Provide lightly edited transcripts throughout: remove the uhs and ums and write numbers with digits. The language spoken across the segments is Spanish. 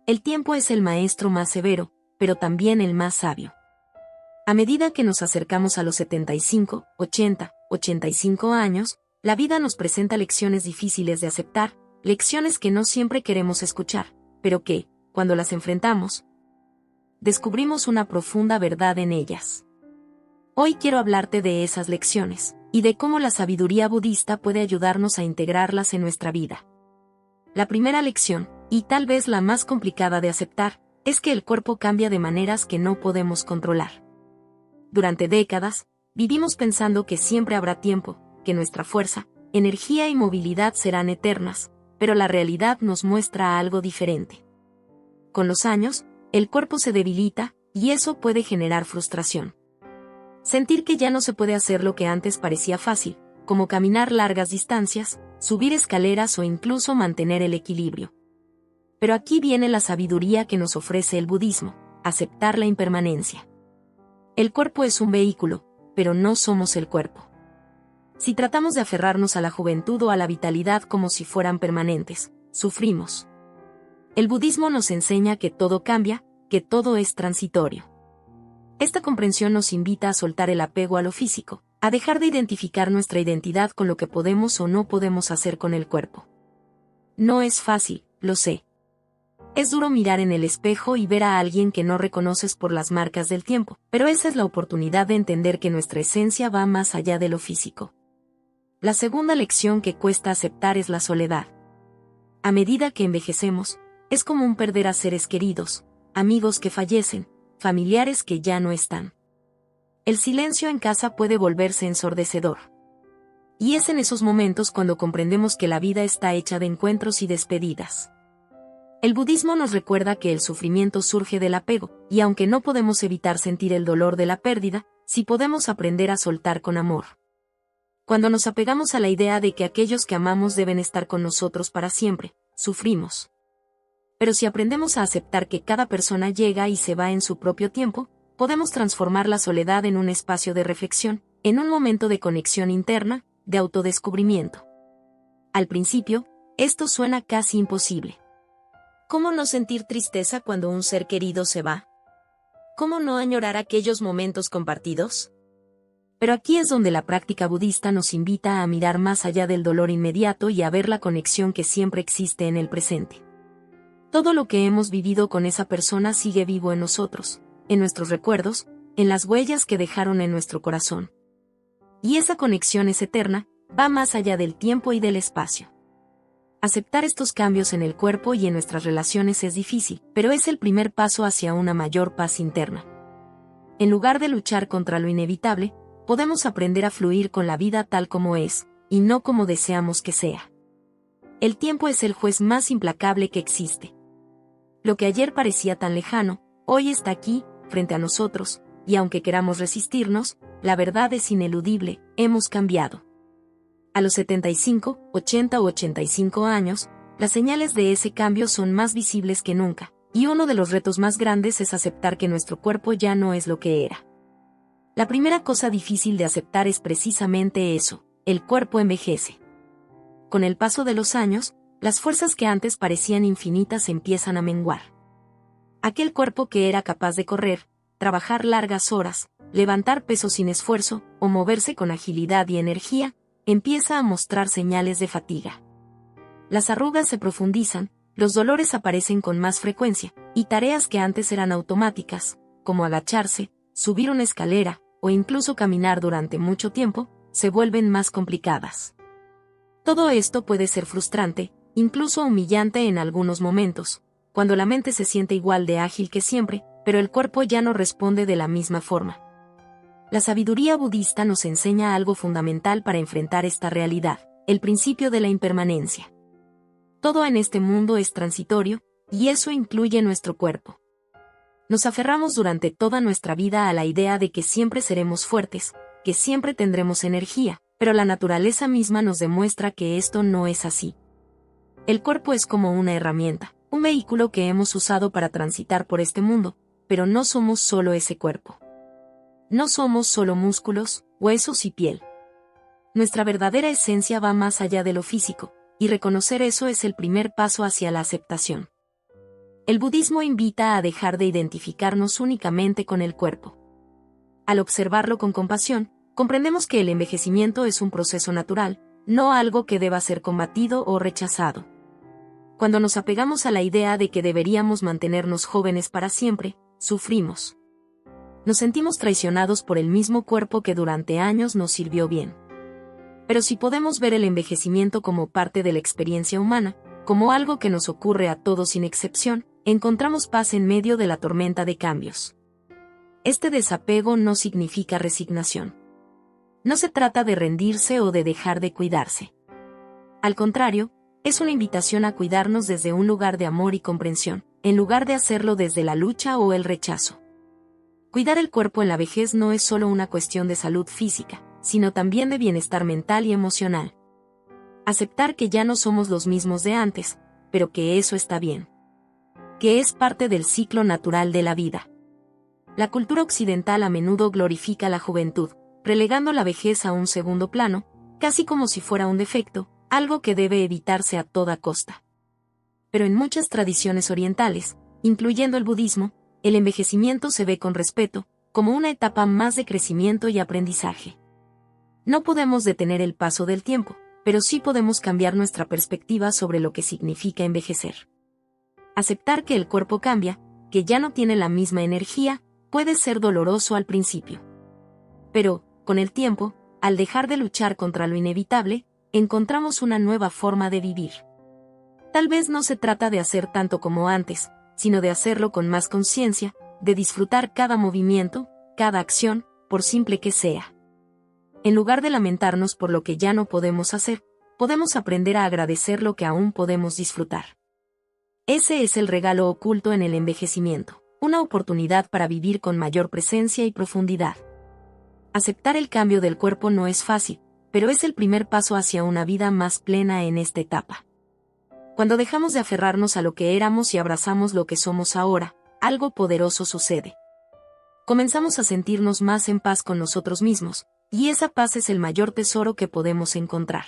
El tiempo es el maestro más severo, pero también el más sabio. A medida que nos acercamos a los 75, 80, 85 años, la vida nos presenta lecciones difíciles de aceptar, lecciones que no siempre queremos escuchar, pero que, cuando las enfrentamos, descubrimos una profunda verdad en ellas. Hoy quiero hablarte de esas lecciones, y de cómo la sabiduría budista puede ayudarnos a integrarlas en nuestra vida. La primera lección, y tal vez la más complicada de aceptar, es que el cuerpo cambia de maneras que no podemos controlar. Durante décadas, vivimos pensando que siempre habrá tiempo, que nuestra fuerza, energía y movilidad serán eternas, pero la realidad nos muestra algo diferente. Con los años, el cuerpo se debilita, y eso puede generar frustración. Sentir que ya no se puede hacer lo que antes parecía fácil, como caminar largas distancias, subir escaleras o incluso mantener el equilibrio. Pero aquí viene la sabiduría que nos ofrece el budismo: aceptar la impermanencia. El cuerpo es un vehículo, pero no somos el cuerpo. Si tratamos de aferrarnos a la juventud o a la vitalidad como si fueran permanentes, sufrimos. El budismo nos enseña que todo cambia, que todo es transitorio. Esta comprensión nos invita a soltar el apego a lo físico, a dejar de identificar nuestra identidad con lo que podemos o no podemos hacer con el cuerpo. No es fácil, lo sé. Es duro mirar en el espejo y ver a alguien que no reconoces por las marcas del tiempo, pero esa es la oportunidad de entender que nuestra esencia va más allá de lo físico. La segunda lección que cuesta aceptar es la soledad. A medida que envejecemos, es común perder a seres queridos, amigos que fallecen, familiares que ya no están. El silencio en casa puede volverse ensordecedor. Y es en esos momentos cuando comprendemos que la vida está hecha de encuentros y despedidas. El budismo nos recuerda que el sufrimiento surge del apego, y aunque no podemos evitar sentir el dolor de la pérdida, sí podemos aprender a soltar con amor. Cuando nos apegamos a la idea de que aquellos que amamos deben estar con nosotros para siempre, sufrimos. Pero si aprendemos a aceptar que cada persona llega y se va en su propio tiempo, podemos transformar la soledad en un espacio de reflexión, en un momento de conexión interna, de autodescubrimiento. Al principio, esto suena casi imposible. ¿Cómo no sentir tristeza cuando un ser querido se va? ¿Cómo no añorar aquellos momentos compartidos? Pero aquí es donde la práctica budista nos invita a mirar más allá del dolor inmediato y a ver la conexión que siempre existe en el presente. Todo lo que hemos vivido con esa persona sigue vivo en nosotros, en nuestros recuerdos, en las huellas que dejaron en nuestro corazón. Y esa conexión es eterna, va más allá del tiempo y del espacio. Aceptar estos cambios en el cuerpo y en nuestras relaciones es difícil, pero es el primer paso hacia una mayor paz interna. En lugar de luchar contra lo inevitable, podemos aprender a fluir con la vida tal como es, y no como deseamos que sea. El tiempo es el juez más implacable que existe. Lo que ayer parecía tan lejano, hoy está aquí, frente a nosotros, y aunque queramos resistirnos, la verdad es ineludible: hemos cambiado. A los 75, 80 u 85 años, las señales de ese cambio son más visibles que nunca, y uno de los retos más grandes es aceptar que nuestro cuerpo ya no es lo que era. La primera cosa difícil de aceptar es precisamente eso: el cuerpo envejece. Con el paso de los años, las fuerzas que antes parecían infinitas empiezan a menguar. Aquel cuerpo que era capaz de correr, trabajar largas horas, levantar pesos sin esfuerzo, o moverse con agilidad y energía, empieza a mostrar señales de fatiga. Las arrugas se profundizan, los dolores aparecen con más frecuencia, y tareas que antes eran automáticas, como agacharse, subir una escalera, o incluso caminar durante mucho tiempo, se vuelven más complicadas. Todo esto puede ser frustrante, incluso humillante en algunos momentos, cuando la mente se siente igual de ágil que siempre, pero el cuerpo ya no responde de la misma forma. La sabiduría budista nos enseña algo fundamental para enfrentar esta realidad: el principio de la impermanencia. Todo en este mundo es transitorio, y eso incluye nuestro cuerpo. Nos aferramos durante toda nuestra vida a la idea de que siempre seremos fuertes, que siempre tendremos energía, pero la naturaleza misma nos demuestra que esto no es así. El cuerpo es como una herramienta, un vehículo que hemos usado para transitar por este mundo, pero no somos solo ese cuerpo. No somos solo músculos, huesos y piel. Nuestra verdadera esencia va más allá de lo físico, y reconocer eso es el primer paso hacia la aceptación. El budismo invita a dejar de identificarnos únicamente con el cuerpo. Al observarlo con compasión, comprendemos que el envejecimiento es un proceso natural, no algo que deba ser combatido o rechazado. Cuando nos apegamos a la idea de que deberíamos mantenernos jóvenes para siempre, sufrimos. Nos sentimos traicionados por el mismo cuerpo que durante años nos sirvió bien. Pero si podemos ver el envejecimiento como parte de la experiencia humana, como algo que nos ocurre a todos sin excepción, encontramos paz en medio de la tormenta de cambios. Este desapego no significa resignación. No se trata de rendirse o de dejar de cuidarse. Al contrario, es una invitación a cuidarnos desde un lugar de amor y comprensión, en lugar de hacerlo desde la lucha o el rechazo. Cuidar el cuerpo en la vejez no es solo una cuestión de salud física, sino también de bienestar mental y emocional. Aceptar que ya no somos los mismos de antes, pero que eso está bien. Que es parte del ciclo natural de la vida. La cultura occidental a menudo glorifica la juventud, relegando la vejez a un segundo plano, casi como si fuera un defecto, algo que debe evitarse a toda costa. Pero en muchas tradiciones orientales, incluyendo el budismo, el envejecimiento se ve con respeto, como una etapa más de crecimiento y aprendizaje. No podemos detener el paso del tiempo, pero sí podemos cambiar nuestra perspectiva sobre lo que significa envejecer. Aceptar que el cuerpo cambia, que ya no tiene la misma energía, puede ser doloroso al principio. Pero, con el tiempo, al dejar de luchar contra lo inevitable, encontramos una nueva forma de vivir. Tal vez no se trata de hacer tanto como antes, sino de hacerlo con más conciencia, de disfrutar cada movimiento, cada acción, por simple que sea. En lugar de lamentarnos por lo que ya no podemos hacer, podemos aprender a agradecer lo que aún podemos disfrutar. Ese es el regalo oculto en el envejecimiento, una oportunidad para vivir con mayor presencia y profundidad. Aceptar el cambio del cuerpo no es fácil, pero es el primer paso hacia una vida más plena en esta etapa. Cuando dejamos de aferrarnos a lo que éramos y abrazamos lo que somos ahora, algo poderoso sucede. Comenzamos a sentirnos más en paz con nosotros mismos, y esa paz es el mayor tesoro que podemos encontrar.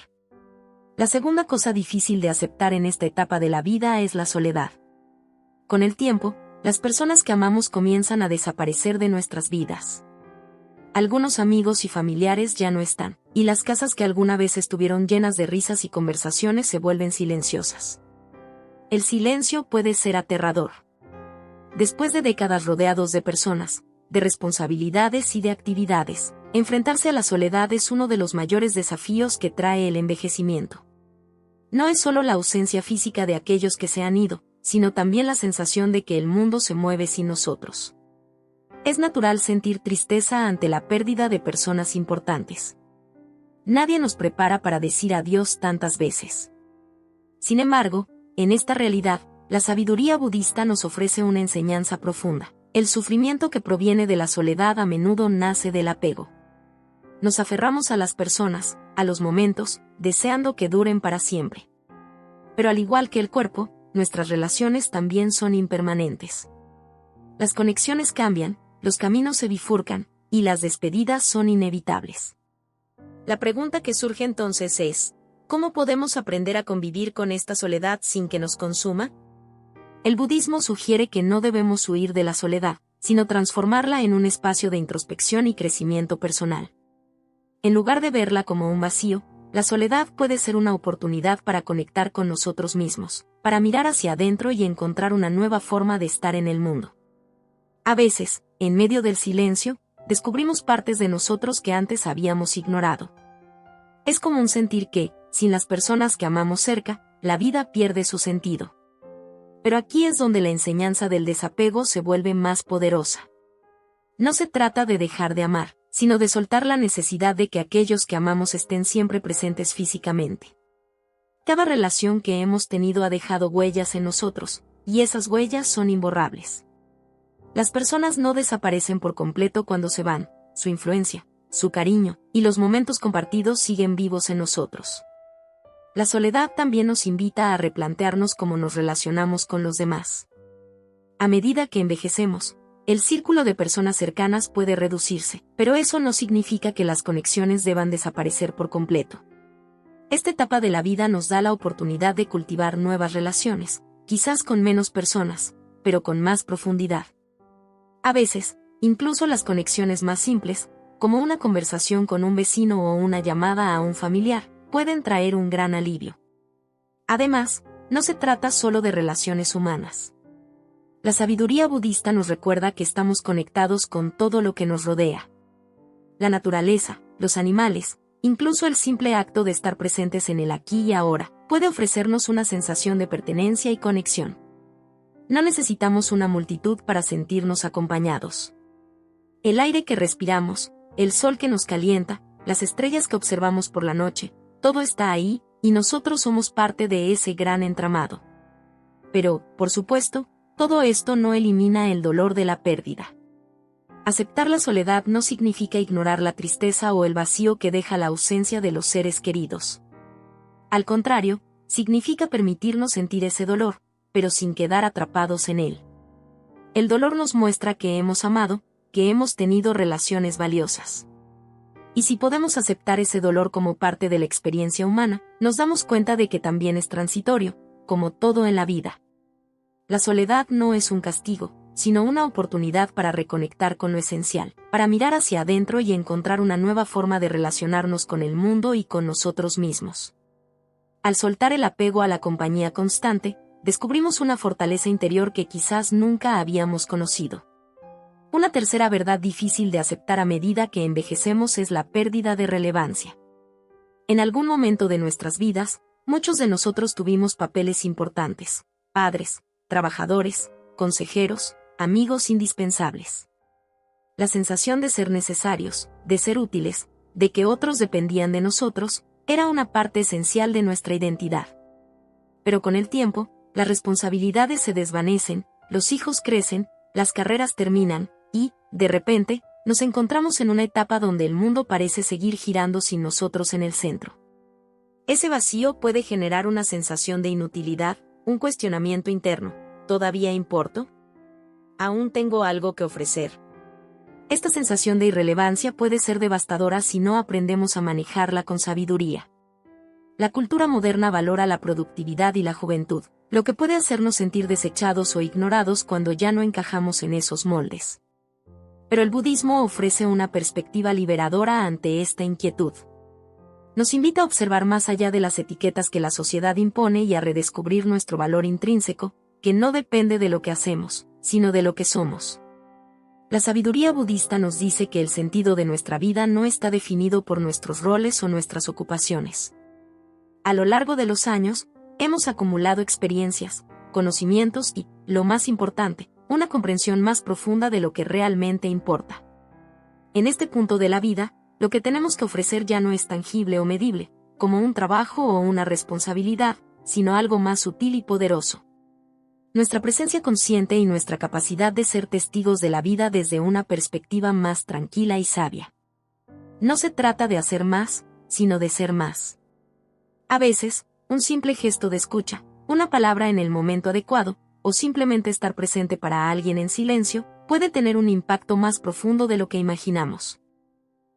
La segunda cosa difícil de aceptar en esta etapa de la vida es la soledad. Con el tiempo, las personas que amamos comienzan a desaparecer de nuestras vidas. Algunos amigos y familiares ya no están, y las casas que alguna vez estuvieron llenas de risas y conversaciones se vuelven silenciosas. El silencio puede ser aterrador. Después de décadas rodeados de personas, de responsabilidades y de actividades, enfrentarse a la soledad es uno de los mayores desafíos que trae el envejecimiento. No es solo la ausencia física de aquellos que se han ido, sino también la sensación de que el mundo se mueve sin nosotros. Es natural sentir tristeza ante la pérdida de personas importantes. Nadie nos prepara para decir adiós tantas veces. Sin embargo, en esta realidad, la sabiduría budista nos ofrece una enseñanza profunda. El sufrimiento que proviene de la soledad a menudo nace del apego. Nos aferramos a las personas, a los momentos, deseando que duren para siempre. Pero al igual que el cuerpo, nuestras relaciones también son impermanentes. Las conexiones cambian, los caminos se bifurcan, y las despedidas son inevitables. La pregunta que surge entonces es, ¿cómo podemos aprender a convivir con esta soledad sin que nos consuma? El budismo sugiere que no debemos huir de la soledad, sino transformarla en un espacio de introspección y crecimiento personal. En lugar de verla como un vacío, la soledad puede ser una oportunidad para conectar con nosotros mismos, para mirar hacia adentro y encontrar una nueva forma de estar en el mundo. A veces, en medio del silencio, descubrimos partes de nosotros que antes habíamos ignorado. Es común sentir que, sin las personas que amamos cerca, la vida pierde su sentido. Pero aquí es donde la enseñanza del desapego se vuelve más poderosa. No se trata de dejar de amar, sino de soltar la necesidad de que aquellos que amamos estén siempre presentes físicamente. Cada relación que hemos tenido ha dejado huellas en nosotros, y esas huellas son imborrables. Las personas no desaparecen por completo cuando se van, su influencia, su cariño, y los momentos compartidos siguen vivos en nosotros. La soledad también nos invita a replantearnos cómo nos relacionamos con los demás. A medida que envejecemos, el círculo de personas cercanas puede reducirse, pero eso no significa que las conexiones deban desaparecer por completo. Esta etapa de la vida nos da la oportunidad de cultivar nuevas relaciones, quizás con menos personas, pero con más profundidad. A veces, incluso las conexiones más simples, como una conversación con un vecino o una llamada a un familiar, pueden traer un gran alivio. Además, no se trata solo de relaciones humanas. La sabiduría budista nos recuerda que estamos conectados con todo lo que nos rodea. La naturaleza, los animales, incluso el simple acto de estar presentes en el aquí y ahora, puede ofrecernos una sensación de pertenencia y conexión. No necesitamos una multitud para sentirnos acompañados. El aire que respiramos, el sol que nos calienta, las estrellas que observamos por la noche, todo está ahí, y nosotros somos parte de ese gran entramado. Pero, por supuesto, todo esto no elimina el dolor de la pérdida. Aceptar la soledad no significa ignorar la tristeza o el vacío que deja la ausencia de los seres queridos. Al contrario, significa permitirnos sentir ese dolor, pero sin quedar atrapados en él. El dolor nos muestra que hemos amado, que hemos tenido relaciones valiosas. Y si podemos aceptar ese dolor como parte de la experiencia humana, nos damos cuenta de que también es transitorio, como todo en la vida. La soledad no es un castigo, sino una oportunidad para reconectar con lo esencial, para mirar hacia adentro y encontrar una nueva forma de relacionarnos con el mundo y con nosotros mismos. Al soltar el apego a la compañía constante, descubrimos una fortaleza interior que quizás nunca habíamos conocido. Una tercera verdad difícil de aceptar a medida que envejecemos es la pérdida de relevancia. En algún momento de nuestras vidas, muchos de nosotros tuvimos papeles importantes: padres, trabajadores, consejeros, amigos indispensables. La sensación de ser necesarios, de ser útiles, de que otros dependían de nosotros, era una parte esencial de nuestra identidad. Pero con el tiempo, las responsabilidades se desvanecen, los hijos crecen, las carreras terminan, y, de repente, nos encontramos en una etapa donde el mundo parece seguir girando sin nosotros en el centro. Ese vacío puede generar una sensación de inutilidad, un cuestionamiento interno: ¿todavía importo? ¿Aún tengo algo que ofrecer? Esta sensación de irrelevancia puede ser devastadora si no aprendemos a manejarla con sabiduría. La cultura moderna valora la productividad y la juventud, lo que puede hacernos sentir desechados o ignorados cuando ya no encajamos en esos moldes. Pero el budismo ofrece una perspectiva liberadora ante esta inquietud. Nos invita a observar más allá de las etiquetas que la sociedad impone y a redescubrir nuestro valor intrínseco, que no depende de lo que hacemos, sino de lo que somos. La sabiduría budista nos dice que el sentido de nuestra vida no está definido por nuestros roles o nuestras ocupaciones. A lo largo de los años, hemos acumulado experiencias, conocimientos y, lo más importante, una comprensión más profunda de lo que realmente importa. En este punto de la vida, lo que tenemos que ofrecer ya no es tangible o medible, como un trabajo o una responsabilidad, sino algo más sutil y poderoso. Nuestra presencia consciente y nuestra capacidad de ser testigos de la vida desde una perspectiva más tranquila y sabia. No se trata de hacer más, sino de ser más. A veces, un simple gesto de escucha, una palabra en el momento adecuado, o simplemente estar presente para alguien en silencio, puede tener un impacto más profundo de lo que imaginamos.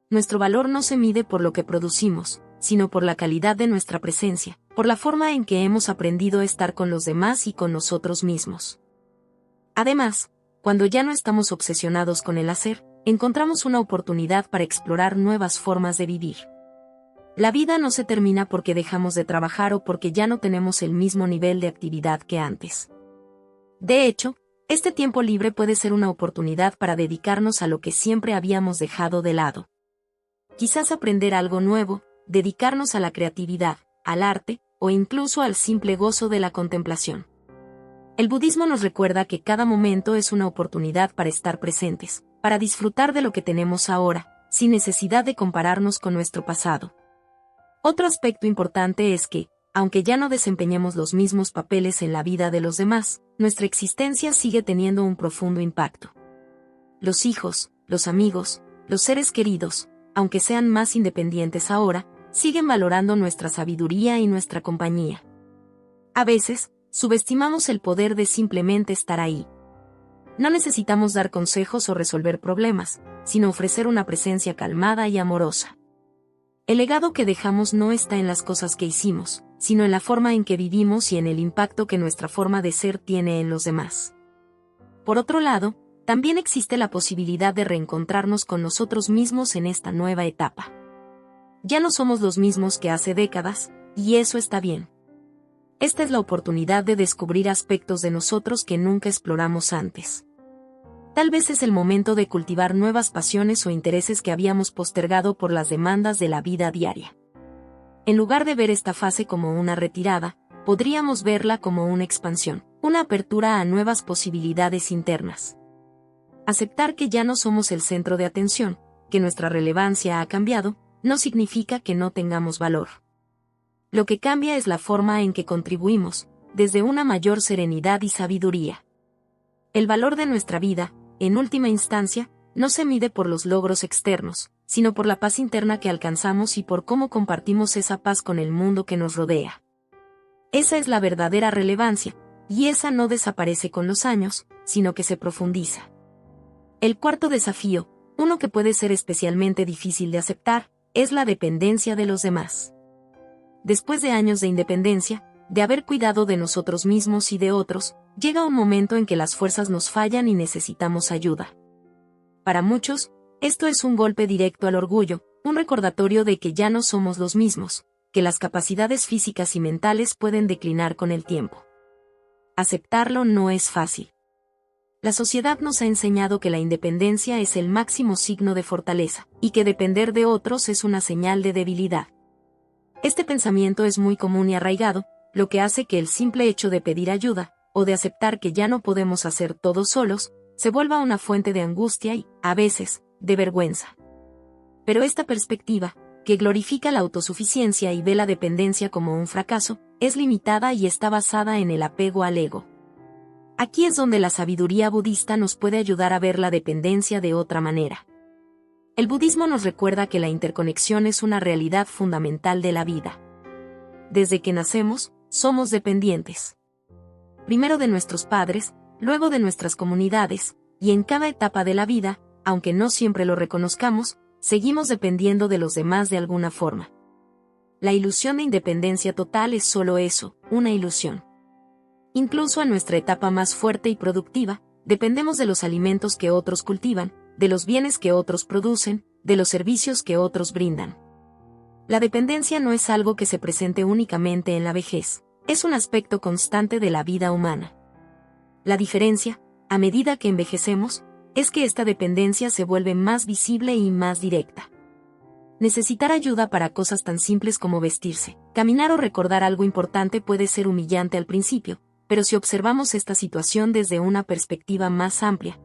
Nuestro valor no se mide por lo que producimos, sino por la calidad de nuestra presencia, por la forma en que hemos aprendido a estar con los demás y con nosotros mismos. Además, cuando ya no estamos obsesionados con el hacer, encontramos una oportunidad para explorar nuevas formas de vivir. La vida no se termina porque dejamos de trabajar o porque ya no tenemos el mismo nivel de actividad que antes. De hecho, este tiempo libre puede ser una oportunidad para dedicarnos a lo que siempre habíamos dejado de lado. Quizás aprender algo nuevo, dedicarnos a la creatividad, al arte, o incluso al simple gozo de la contemplación. El budismo nos recuerda que cada momento es una oportunidad para estar presentes, para disfrutar de lo que tenemos ahora, sin necesidad de compararnos con nuestro pasado. Otro aspecto importante es que, aunque ya no desempeñemos los mismos papeles en la vida de los demás, nuestra existencia sigue teniendo un profundo impacto. Los hijos, los amigos, los seres queridos, aunque sean más independientes ahora, siguen valorando nuestra sabiduría y nuestra compañía. A veces, subestimamos el poder de simplemente estar ahí. No necesitamos dar consejos o resolver problemas, sino ofrecer una presencia calmada y amorosa. El legado que dejamos no está en las cosas que hicimos, sino en la forma en que vivimos y en el impacto que nuestra forma de ser tiene en los demás. Por otro lado, también existe la posibilidad de reencontrarnos con nosotros mismos en esta nueva etapa. Ya no somos los mismos que hace décadas, y eso está bien. Esta es la oportunidad de descubrir aspectos de nosotros que nunca exploramos antes. Tal vez es el momento de cultivar nuevas pasiones o intereses que habíamos postergado por las demandas de la vida diaria. En lugar de ver esta fase como una retirada, podríamos verla como una expansión, una apertura a nuevas posibilidades internas. Aceptar que ya no somos el centro de atención, que nuestra relevancia ha cambiado, no significa que no tengamos valor. Lo que cambia es la forma en que contribuimos, desde una mayor serenidad y sabiduría. El valor de nuestra vida, en última instancia, no se mide por los logros externos, sino por la paz interna que alcanzamos y por cómo compartimos esa paz con el mundo que nos rodea. Esa es la verdadera relevancia, y esa no desaparece con los años, sino que se profundiza. El cuarto desafío, uno que puede ser especialmente difícil de aceptar, es la dependencia de los demás. Después de años de independencia, de haber cuidado de nosotros mismos y de otros, llega un momento en que las fuerzas nos fallan y necesitamos ayuda. Para muchos, esto es un golpe directo al orgullo, un recordatorio de que ya no somos los mismos, que las capacidades físicas y mentales pueden declinar con el tiempo. Aceptarlo no es fácil. La sociedad nos ha enseñado que la independencia es el máximo signo de fortaleza, y que depender de otros es una señal de debilidad. Este pensamiento es muy común y arraigado, lo que hace que el simple hecho de pedir ayuda, o de aceptar que ya no podemos hacer todo solos, se vuelva una fuente de angustia y, a veces, de vergüenza. Pero esta perspectiva, que glorifica la autosuficiencia y ve la dependencia como un fracaso, es limitada y está basada en el apego al ego. Aquí es donde la sabiduría budista nos puede ayudar a ver la dependencia de otra manera. El budismo nos recuerda que la interconexión es una realidad fundamental de la vida. Desde que nacemos, somos dependientes. Primero de nuestros padres, luego de nuestras comunidades, y en cada etapa de la vida, aunque no siempre lo reconozcamos, seguimos dependiendo de los demás de alguna forma. La ilusión de independencia total es solo eso, una ilusión. Incluso en nuestra etapa más fuerte y productiva, dependemos de los alimentos que otros cultivan, de los bienes que otros producen, de los servicios que otros brindan. La dependencia no es algo que se presente únicamente en la vejez, es un aspecto constante de la vida humana. La diferencia, a medida que envejecemos, es que esta dependencia se vuelve más visible y más directa. Necesitar ayuda para cosas tan simples como vestirse, caminar o recordar algo importante puede ser humillante al principio, pero si observamos esta situación desde una perspectiva más amplia,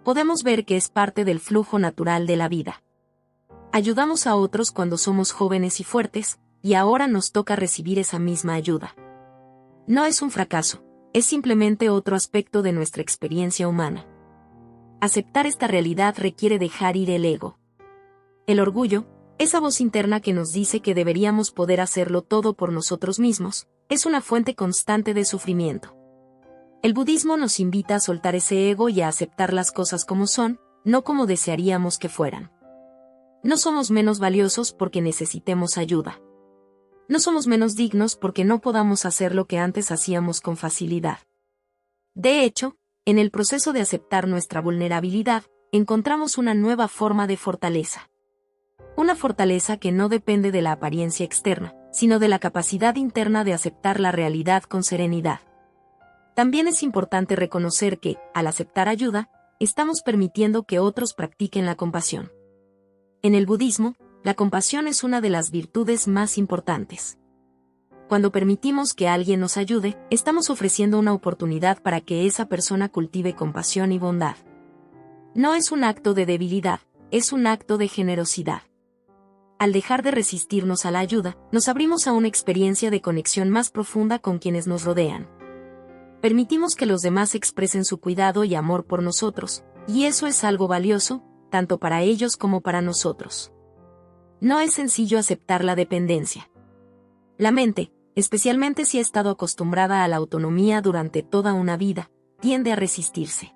podemos ver que es parte del flujo natural de la vida. Ayudamos a otros cuando somos jóvenes y fuertes, y ahora nos toca recibir esa misma ayuda. No es un fracaso, es simplemente otro aspecto de nuestra experiencia humana. Aceptar esta realidad requiere dejar ir el ego. El orgullo, esa voz interna que nos dice que deberíamos poder hacerlo todo por nosotros mismos, es una fuente constante de sufrimiento. El budismo nos invita a soltar ese ego y a aceptar las cosas como son, no como desearíamos que fueran. No somos menos valiosos porque necesitemos ayuda. No somos menos dignos porque no podamos hacer lo que antes hacíamos con facilidad. De hecho, en el proceso de aceptar nuestra vulnerabilidad, encontramos una nueva forma de fortaleza. Una fortaleza que no depende de la apariencia externa, sino de la capacidad interna de aceptar la realidad con serenidad. También es importante reconocer que, al aceptar ayuda, estamos permitiendo que otros practiquen la compasión. En el budismo, la compasión es una de las virtudes más importantes. Cuando permitimos que alguien nos ayude, estamos ofreciendo una oportunidad para que esa persona cultive compasión y bondad. No es un acto de debilidad, es un acto de generosidad. Al dejar de resistirnos a la ayuda, nos abrimos a una experiencia de conexión más profunda con quienes nos rodean. Permitimos que los demás expresen su cuidado y amor por nosotros, y eso es algo valioso, tanto para ellos como para nosotros. No es sencillo aceptar la dependencia. La mente, especialmente si ha estado acostumbrada a la autonomía durante toda una vida, tiende a resistirse.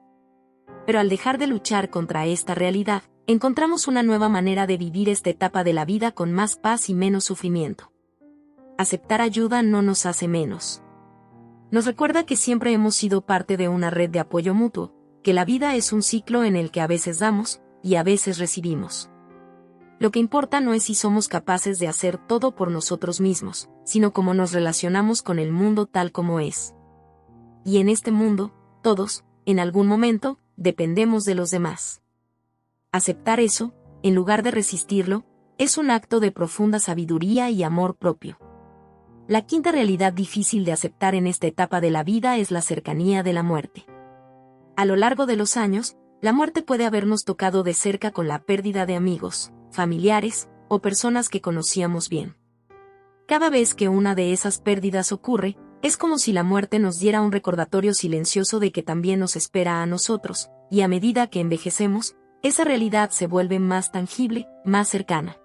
Pero al dejar de luchar contra esta realidad, encontramos una nueva manera de vivir esta etapa de la vida con más paz y menos sufrimiento. Aceptar ayuda no nos hace menos. Nos recuerda que siempre hemos sido parte de una red de apoyo mutuo, que la vida es un ciclo en el que a veces damos y a veces recibimos. Lo que importa no es si somos capaces de hacer todo por nosotros mismos, sino cómo nos relacionamos con el mundo tal como es. Y en este mundo, todos, en algún momento, dependemos de los demás. Aceptar eso, en lugar de resistirlo, es un acto de profunda sabiduría y amor propio. La quinta realidad difícil de aceptar en esta etapa de la vida es la cercanía de la muerte. A lo largo de los años, la muerte puede habernos tocado de cerca con la pérdida de amigos, familiares o personas que conocíamos bien. Cada vez que una de esas pérdidas ocurre, es como si la muerte nos diera un recordatorio silencioso de que también nos espera a nosotros, y a medida que envejecemos, esa realidad se vuelve más tangible, más cercana.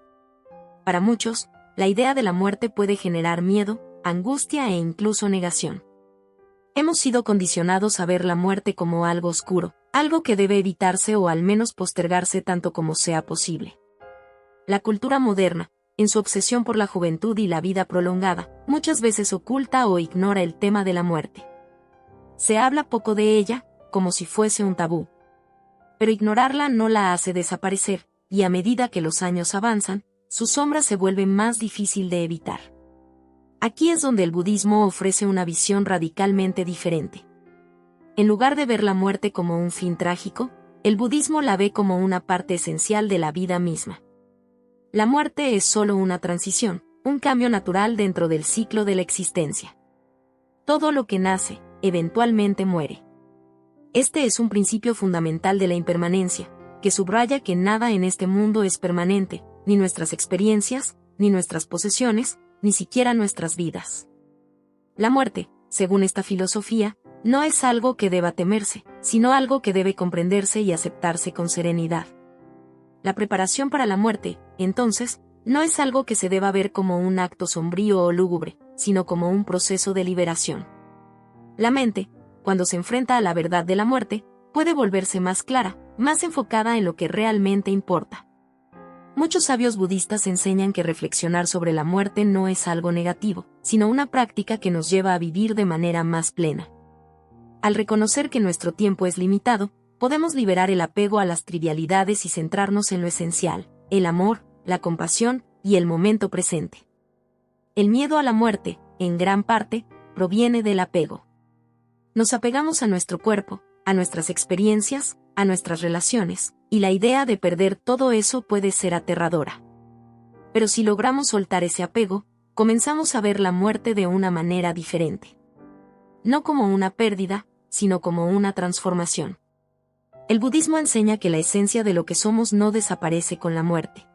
Para muchos, la idea de la muerte puede generar miedo, angustia e incluso negación. Hemos sido condicionados a ver la muerte como algo oscuro, algo que debe evitarse o al menos postergarse tanto como sea posible. La cultura moderna, en su obsesión por la juventud y la vida prolongada, muchas veces oculta o ignora el tema de la muerte. Se habla poco de ella, como si fuese un tabú. Pero ignorarla no la hace desaparecer, y a medida que los años avanzan, su sombra se vuelve más difícil de evitar. Aquí es donde el budismo ofrece una visión radicalmente diferente. En lugar de ver la muerte como un fin trágico, el budismo la ve como una parte esencial de la vida misma. La muerte es solo una transición, un cambio natural dentro del ciclo de la existencia. Todo lo que nace, eventualmente muere. Este es un principio fundamental de la impermanencia, que subraya que nada en este mundo es permanente, ni nuestras experiencias, ni nuestras posesiones, ni siquiera nuestras vidas. La muerte, según esta filosofía, no es algo que deba temerse, sino algo que debe comprenderse y aceptarse con serenidad. La preparación para la muerte, entonces, no es algo que se deba ver como un acto sombrío o lúgubre, sino como un proceso de liberación. La mente, cuando se enfrenta a la verdad de la muerte, puede volverse más clara, más enfocada en lo que realmente importa. Muchos sabios budistas enseñan que reflexionar sobre la muerte no es algo negativo, sino una práctica que nos lleva a vivir de manera más plena. Al reconocer que nuestro tiempo es limitado, podemos liberar el apego a las trivialidades y centrarnos en lo esencial, el amor, la compasión y el momento presente. El miedo a la muerte, en gran parte, proviene del apego. Nos apegamos a nuestro cuerpo, a nuestras experiencias, a nuestras relaciones, y la idea de perder todo eso puede ser aterradora. Pero si logramos soltar ese apego, comenzamos a ver la muerte de una manera diferente. No como una pérdida, sino como una transformación. El budismo enseña que la esencia de lo que somos no desaparece con la muerte.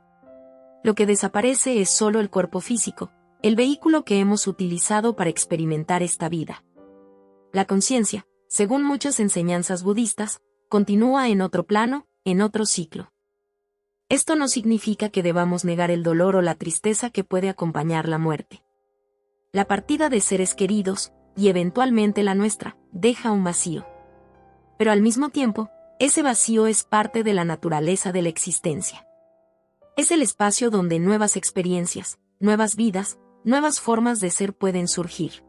Lo que desaparece es solo el cuerpo físico, el vehículo que hemos utilizado para experimentar esta vida. La conciencia, según muchas enseñanzas budistas, continúa en otro plano, en otro ciclo. Esto no significa que debamos negar el dolor o la tristeza que puede acompañar la muerte. La partida de seres queridos, y eventualmente la nuestra, deja un vacío. Pero al mismo tiempo, ese vacío es parte de la naturaleza de la existencia. Es el espacio donde nuevas experiencias, nuevas vidas, nuevas formas de ser pueden surgir.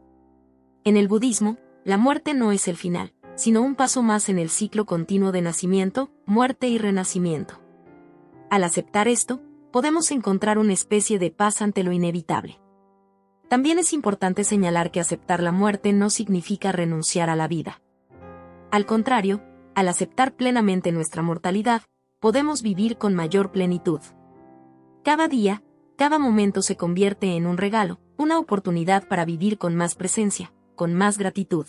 En el budismo, la muerte no es el final, sino un paso más en el ciclo continuo de nacimiento, muerte y renacimiento. Al aceptar esto, podemos encontrar una especie de paz ante lo inevitable. También es importante señalar que aceptar la muerte no significa renunciar a la vida. Al contrario, al aceptar plenamente nuestra mortalidad, podemos vivir con mayor plenitud. Cada día, cada momento se convierte en un regalo, una oportunidad para vivir con más presencia, con más gratitud.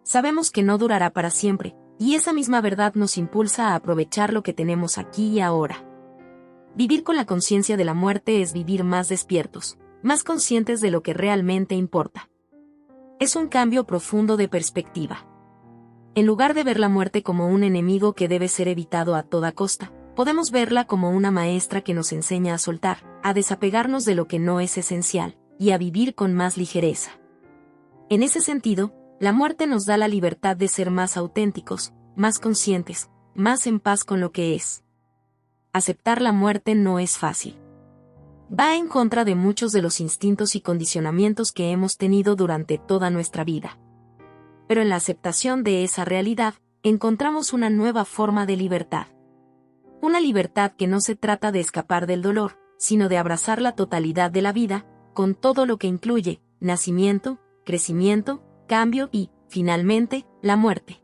Sabemos que no durará para siempre, y esa misma verdad nos impulsa a aprovechar lo que tenemos aquí y ahora. Vivir con la conciencia de la muerte es vivir más despiertos, más conscientes de lo que realmente importa. Es un cambio profundo de perspectiva. En lugar de ver la muerte como un enemigo que debe ser evitado a toda costa, podemos verla como una maestra que nos enseña a soltar, a desapegarnos de lo que no es esencial, y a vivir con más ligereza. En ese sentido, la muerte nos da la libertad de ser más auténticos, más conscientes, más en paz con lo que es. Aceptar la muerte no es fácil. Va en contra de muchos de los instintos y condicionamientos que hemos tenido durante toda nuestra vida. Pero en la aceptación de esa realidad, encontramos una nueva forma de libertad. Una libertad que no se trata de escapar del dolor, sino de abrazar la totalidad de la vida, con todo lo que incluye, nacimiento, crecimiento, cambio y, finalmente, la muerte.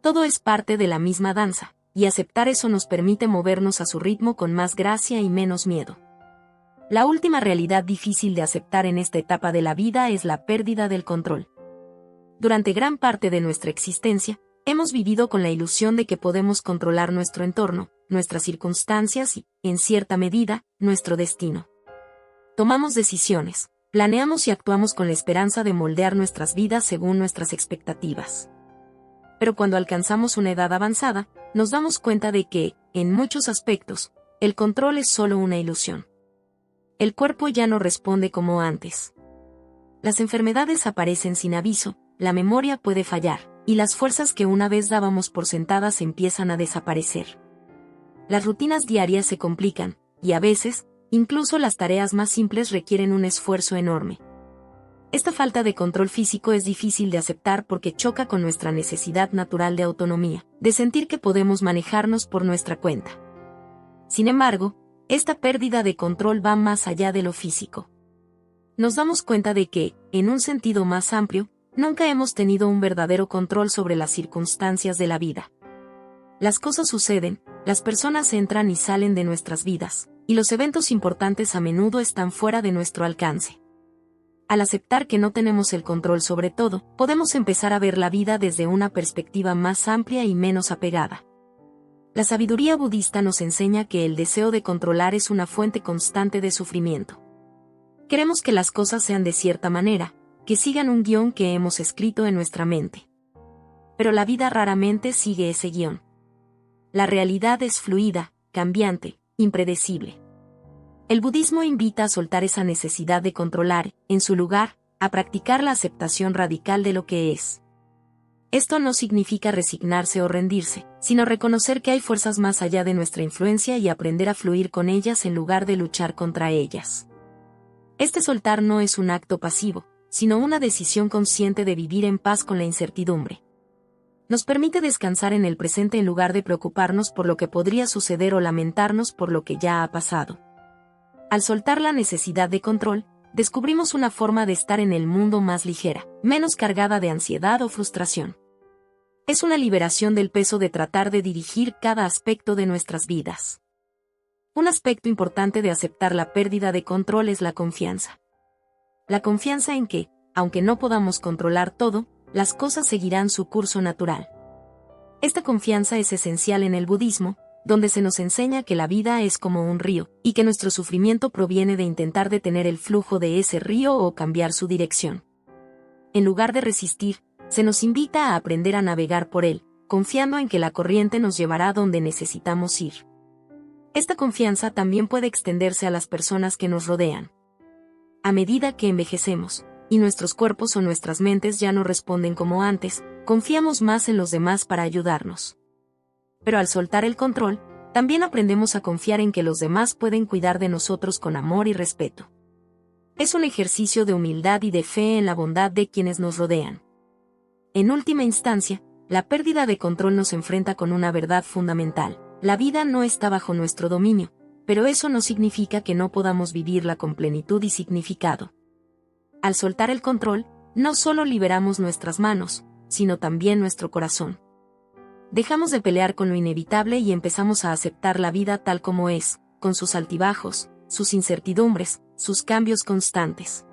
Todo es parte de la misma danza, y aceptar eso nos permite movernos a su ritmo con más gracia y menos miedo. La última realidad difícil de aceptar en esta etapa de la vida es la pérdida del control. Durante gran parte de nuestra existencia, hemos vivido con la ilusión de que podemos controlar nuestro entorno, nuestras circunstancias y, en cierta medida, nuestro destino. Tomamos decisiones, planeamos y actuamos con la esperanza de moldear nuestras vidas según nuestras expectativas. Pero cuando alcanzamos una edad avanzada, nos damos cuenta de que, en muchos aspectos, el control es solo una ilusión. El cuerpo ya no responde como antes. Las enfermedades aparecen sin aviso, la memoria puede fallar, y las fuerzas que una vez dábamos por sentadas empiezan a desaparecer. Las rutinas diarias se complican, y a veces, incluso las tareas más simples requieren un esfuerzo enorme. Esta falta de control físico es difícil de aceptar porque choca con nuestra necesidad natural de autonomía, de sentir que podemos manejarnos por nuestra cuenta. Sin embargo, esta pérdida de control va más allá de lo físico. Nos damos cuenta de que, en un sentido más amplio, nunca hemos tenido un verdadero control sobre las circunstancias de la vida. Las cosas suceden, las personas entran y salen de nuestras vidas, y los eventos importantes a menudo están fuera de nuestro alcance. Al aceptar que no tenemos el control sobre todo, podemos empezar a ver la vida desde una perspectiva más amplia y menos apegada. La sabiduría budista nos enseña que el deseo de controlar es una fuente constante de sufrimiento. Queremos que las cosas sean de cierta manera, que sigan un guión que hemos escrito en nuestra mente. Pero la vida raramente sigue ese guión. La realidad es fluida, cambiante, impredecible. El budismo invita a soltar esa necesidad de controlar, en su lugar, a practicar la aceptación radical de lo que es. Esto no significa resignarse o rendirse, sino reconocer que hay fuerzas más allá de nuestra influencia y aprender a fluir con ellas en lugar de luchar contra ellas. Este soltar no es un acto pasivo, sino una decisión consciente de vivir en paz con la incertidumbre. Nos permite descansar en el presente en lugar de preocuparnos por lo que podría suceder o lamentarnos por lo que ya ha pasado. Al soltar la necesidad de control, descubrimos una forma de estar en el mundo más ligera, menos cargada de ansiedad o frustración. Es una liberación del peso de tratar de dirigir cada aspecto de nuestras vidas. Un aspecto importante de aceptar la pérdida de control es la confianza. La confianza en que, aunque no podamos controlar todo, las cosas seguirán su curso natural. Esta confianza es esencial en el budismo, donde se nos enseña que la vida es como un río, y que nuestro sufrimiento proviene de intentar detener el flujo de ese río o cambiar su dirección. En lugar de resistir, se nos invita a aprender a navegar por él, confiando en que la corriente nos llevará donde necesitamos ir. Esta confianza también puede extenderse a las personas que nos rodean. A medida que envejecemos, y nuestros cuerpos o nuestras mentes ya no responden como antes, confiamos más en los demás para ayudarnos. Pero al soltar el control, también aprendemos a confiar en que los demás pueden cuidar de nosotros con amor y respeto. Es un ejercicio de humildad y de fe en la bondad de quienes nos rodean. En última instancia, la pérdida de control nos enfrenta con una verdad fundamental: la vida no está bajo nuestro dominio, pero eso no significa que no podamos vivirla con plenitud y significado. Al soltar el control, no solo liberamos nuestras manos, sino también nuestro corazón. Dejamos de pelear con lo inevitable y empezamos a aceptar la vida tal como es, con sus altibajos, sus incertidumbres, sus cambios constantes.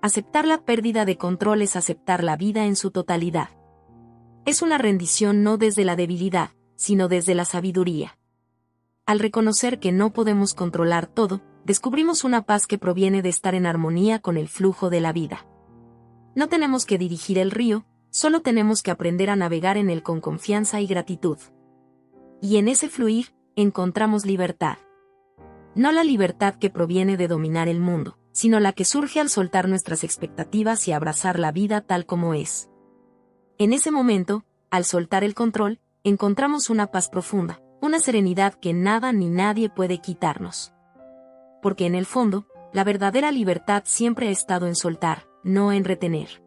Aceptar la pérdida de control es aceptar la vida en su totalidad. Es una rendición no desde la debilidad, sino desde la sabiduría. Al reconocer que no podemos controlar todo, descubrimos una paz que proviene de estar en armonía con el flujo de la vida. No tenemos que dirigir el río, solo tenemos que aprender a navegar en él con confianza y gratitud. Y en ese fluir, encontramos libertad. No la libertad que proviene de dominar el mundo, sino la que surge al soltar nuestras expectativas y abrazar la vida tal como es. En ese momento, al soltar el control, encontramos una paz profunda, una serenidad que nada ni nadie puede quitarnos. Porque en el fondo, la verdadera libertad siempre ha estado en soltar, no en retener.